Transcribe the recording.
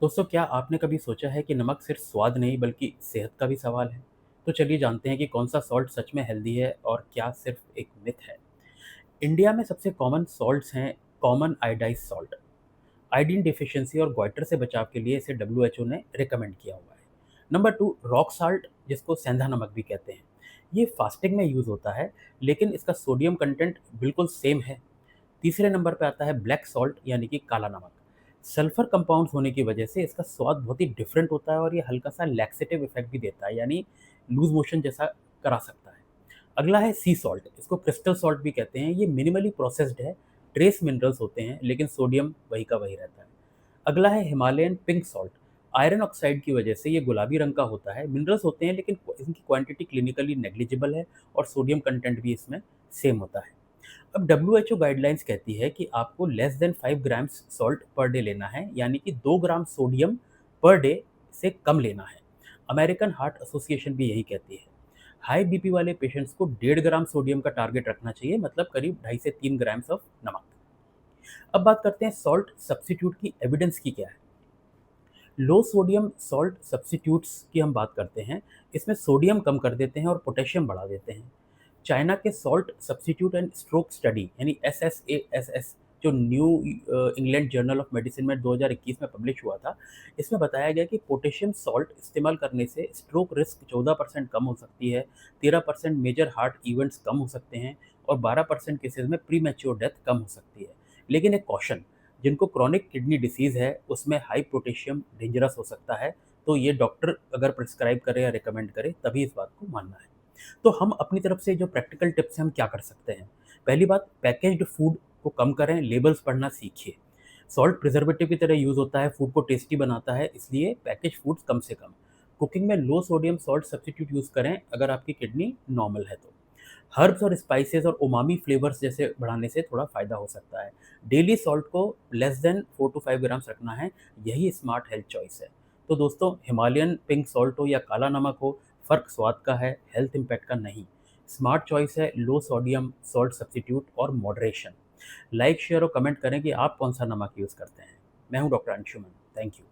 दोस्तों, क्या आपने कभी सोचा है कि नमक सिर्फ स्वाद नहीं बल्कि सेहत का भी सवाल है? तो चलिए जानते हैं कि कौन सा सॉल्ट सच में हेल्दी है और क्या सिर्फ एक मिथ है। इंडिया में सबसे कॉमन सॉल्ट्स हैं common iodise salt. Iodine deficiency और ग्वाइटर से बचाव के लिए इसे डब्ल्यूएचओ ने रिकमेंड किया हुआ है। नंबर 2 रॉक साल्ट, जिसको सेंधा नमक भी कहते हैं। ये फास्टिंग में यूज़ होता है, लेकिन इसका सोडियम कंटेंट बिल्कुल सेम है। तीसरे नंबर पे आता है ब्लैक सॉल्ट यानी कि काला नमक। सल्फर कंपाउंड्स होने की वजह से इसका स्वाद बहुत ही डिफरेंट होता है और ये हल्का सा लैक्सेटिव इफेक्ट भी देता है, यानी लूज मोशन जैसा करा सकता है। अगला है सी सॉल्ट, इसको क्रिस्टल सॉल्ट भी कहते हैं। ये मिनिमली प्रोसेस्ड है, ट्रेस मिनरल्स होते हैं लेकिन सोडियम वही का वही रहता है। अगला है Himalayan pink salt. Iron oxide की वजह से ये गुलाबी रंग का होता है। मिनरल्स होते हैं लेकिन इनकी क्वांटिटी क्लिनिकली नेग्लिजिबल है और सोडियम कंटेंट भी इसमें सेम होता है। अब डब्ल्यूएचओ गाइडलाइंस कहती है कि आपको less than 5 grams salt per day लेना है, यानी कि 2 ग्राम सोडियम पर डे से कम लेना है। अमेरिकन हार्ट एसोसिएशन भी यही कहती है। हाई बीपी वाले पेशेंट्स को 1.5 ग्राम सोडियम का टारगेट रखना चाहिए, मतलब करीब 2.5 से 3 ग्राम्स ऑफ नमक। अब बात करते हैं सॉल्ट सब्स्टिट्यूट की एविडेंस की क्या है। लो सोडियम सॉल्ट सब्स्टिट्यूट्स की हम बात करते हैं। इसमें सोडियम कम कर देते हैं और पोटेशियम बढ़ा देते हैं। चाइना के salt substitute and stroke study यानी एसएसएएसएस, जो new England journal of medicine में 2021 में पब्लिश हुआ था, इसमें बताया गया कि पोटेशियम सॉल्ट इस्तेमाल करने से स्ट्रोक रिस्क 14% कम हो सकती है, 13% मेजर हार्ट इवेंट्स कम हो सकते हैं और 12% केसेस में प्री मैच्योर डेथ कम हो सकती है। लेकिन एक कॉशन, जिनको क्रॉनिक किडनी डिसीज़ है उसमें हाई पोटेशियम डेंजरस हो सकता है, तो ये डॉक्टर अगर प्रिस्क्राइब करे या रिकमेंड करे तभी इस बात को मानना है। तो हम अपनी तरफ से जो प्रैक्टिकल टिप्स हैं हम क्या कर सकते हैं? पहली बात, पैकेज्ड फूड को कम करें, लेबल्स पढ़ना सीखिए। सॉल्ट प्रिजर्वेटिव की तरह यूज़ होता है, फूड को टेस्टी बनाता है, इसलिए पैकेज फूड्स कम से कम। कुकिंग में लो सोडियम सॉल्ट सब्स्टिट्यूट यूज़ करें अगर आपकी किडनी नॉर्मल है तो। हर्ब्स और स्पाइसेस और उमामी फ्लेवर्स जैसे बढ़ाने से थोड़ा फ़ायदा हो सकता है। डेली सॉल्ट को लेस देन 4 टू 5 ग्राम्स रखना है, यही स्मार्ट हेल्थ चॉइस है। तो दोस्तों, हिमालयन पिंक सॉल्ट हो या काला नमक हो, फ़र्क स्वाद का है, हेल्थ इम्पैक्ट का नहीं। स्मार्ट चॉइस है लो सोडियम सॉल्ट सब्स्टिट्यूट और मॉडरेशन। लाइक, शेयर और कमेंट करें कि आप कौन-सा नमक यूज़ करते हैं। मैं हूँ डॉक्टर अंशुमन। Thank you.